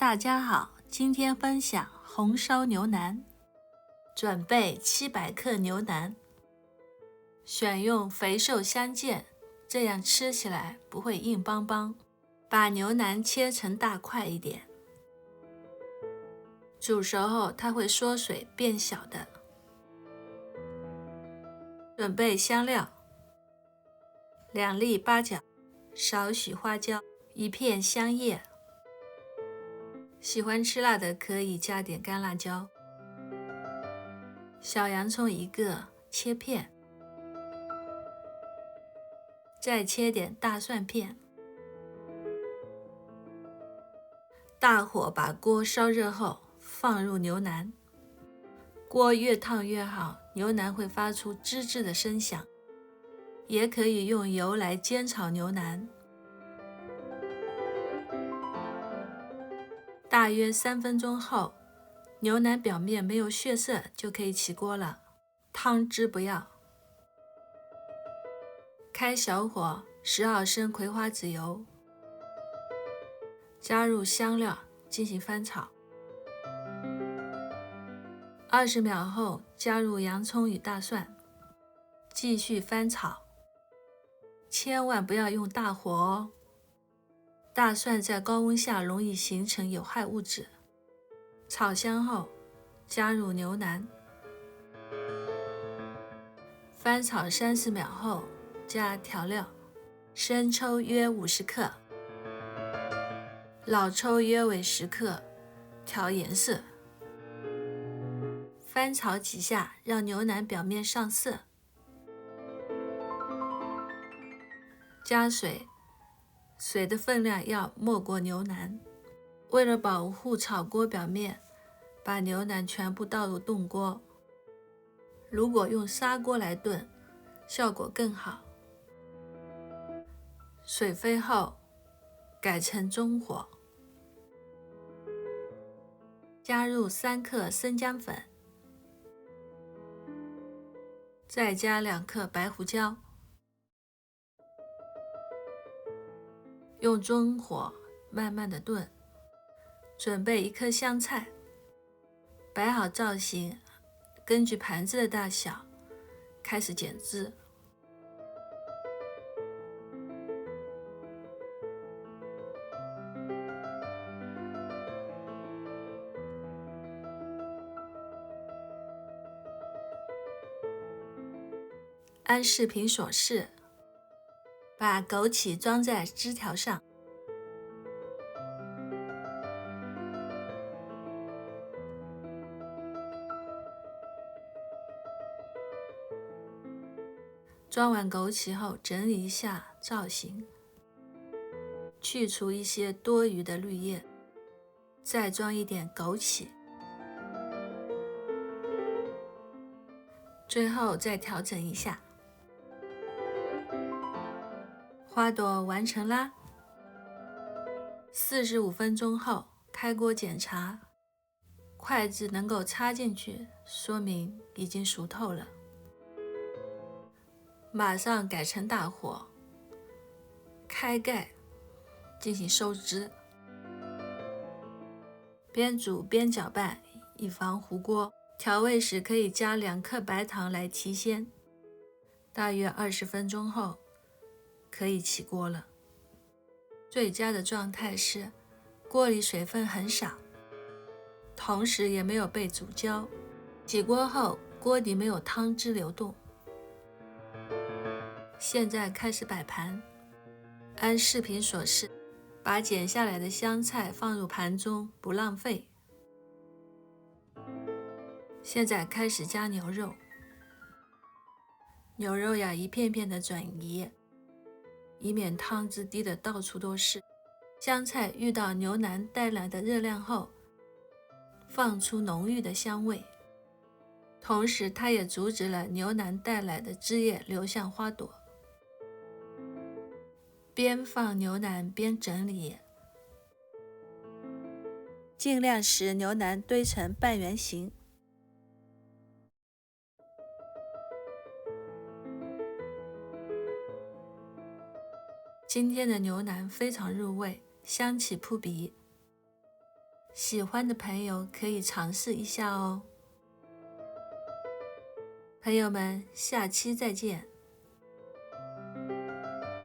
大家好，今天分享红烧牛腩。准备700克牛腩，选用肥瘦相间，这样吃起来不会硬邦邦。把牛腩切成大块一点，煮熟后它会缩水变小的。准备香料：2粒八角，少许花椒，1片香叶。喜欢吃辣的可以加点干辣椒。小洋葱1个，切片。再切点大蒜片。大火把锅烧热后，放入牛腩。锅越烫越好，牛腩会发出吱吱的声响。也可以用油来煎炒牛腩。大约3分钟后，牛腩表面没有血色，就可以起锅了。汤汁不要。开小火，12升葵花籽油，加入香料进行翻炒。20秒后，加入洋葱与大蒜，继续翻炒。千万不要用大火哦。大蒜在高温下容易形成有害物质。炒香后，加入牛腩，翻炒30秒后，加调料：生抽约50克，老抽约为10克，调颜色。翻炒几下，让牛腩表面上色。加水，水的分量要没过牛腩。为了保护炒锅表面，把牛腩全部倒入炖锅。如果用砂锅来炖，效果更好。水沸后，改成中火，加入3克生姜粉，再加2克白胡椒，用中火慢慢的炖。准备1颗香菜，摆好造型，根据盘子的大小开始剪枝。按视频所示，把枸杞装在枝条上，装完枸杞后，整理一下造型，去除一些多余的绿叶，再装一点枸杞，最后再调整一下。花朵完成啦。45分钟后，开锅检查，筷子能够插进去，说明已经熟透了。马上改成大火，开盖进行收汁，边煮边搅拌，以防糊锅。调味时可以加2克白糖来提鲜。大约20分钟后，可以起锅了。最佳的状态是锅里水分很少，同时也没有被煮焦。起锅后，锅底没有汤汁流动。现在开始摆盘，按视频所示，把剪下来的香菜放入盘中，不浪费。现在开始加牛肉，牛肉要一片片的转移，以免汤汁滴得到处都是。香菜遇到牛腩带来的热量后，放出浓郁的香味，同时它也阻止了牛腩带来的汁液流向花朵。边放牛腩边整理，尽量使牛腩堆成半圆形。今天的牛腩非常入味，香气扑鼻。喜欢的朋友可以尝试一下哦。朋友们，下期再见。